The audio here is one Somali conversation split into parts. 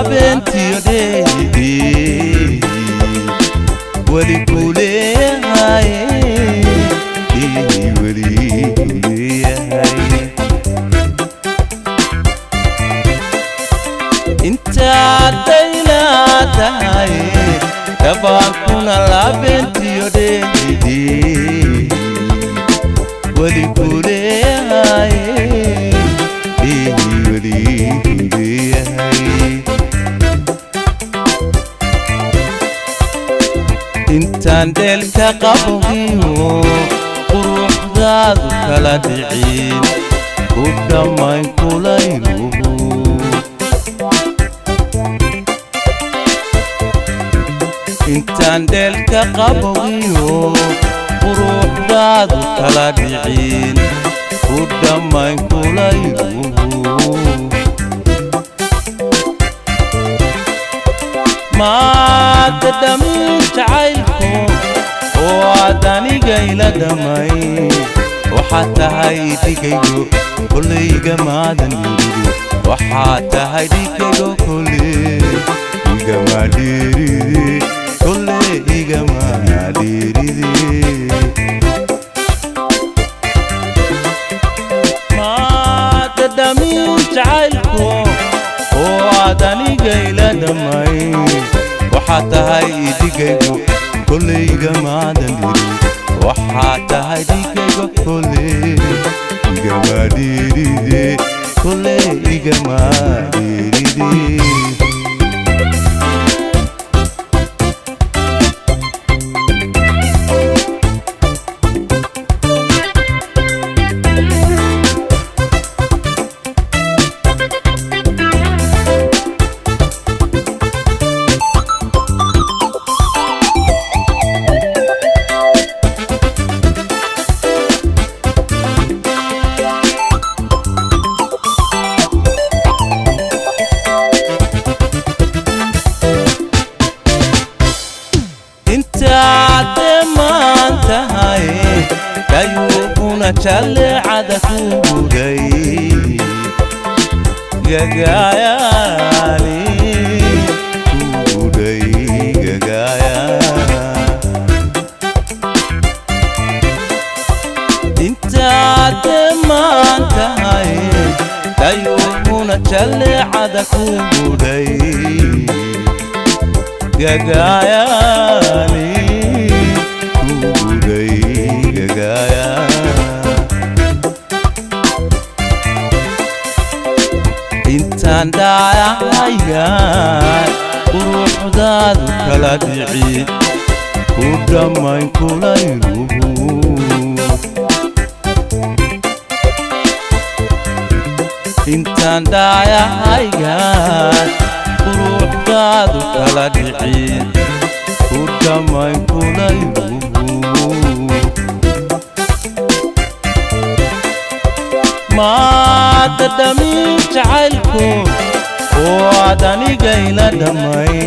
بنتي يدي ولي قولي هاي ولي قولي هاي انت عدينا تهاي تباكونا لا بنتي يدي ولي قولي هاي ولي قولي هاي intaan dheelka qabogiyo quruxdaadu kala dhicin ku dhammayn kulayluhu intaan dheelka qabogiyo quruxdaadu kala dhicin ku dhammayn kulayluhu maad dhamin jacaylku oo adaniga ila dhamay waxaa tahay dhigaygo kollayga maadan yirido waxaa tahay dhigaygo kollayga maadhiiride kollayga maadhiiride maad dhamin jacaylku oo adaniga ila dhamay waxaa tahay dhigaygo kollayga maadan yirido waxaa tahay dhigaygo kollayga maadhiiride kollayga maadhiiride kayuubuna jallecada kuuday gagayaani kuuday gagaya intaade maantahay kayuubuna jallecada kuuday gagayaani intaan dhaayahaygaan quruxdaadu kala dhicin ku dhammayn kulayluhu intaan dhaayahaygaan quruxdaadu kala dhicin ku dhammayn kulayluhu maad dhamin jacaylku oo adaniga ila dhamay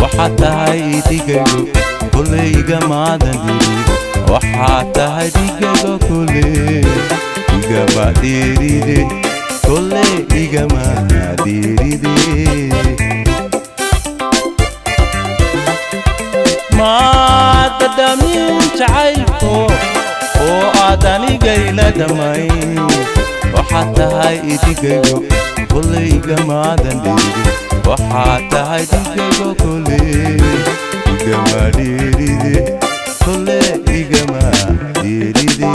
waxaa tahay dhigaygo kollayga maadan yirido waxaa tahay dhigaygo kollayga maadhiiride kollayga maadhiiride maad dhamin jacaylku oo adaniga ila dhamay waxaa tahay dhigaygo kollayga maadan yirido waxaa tahay dhigaygo kollayga maadhiiride kollayga maadhiiride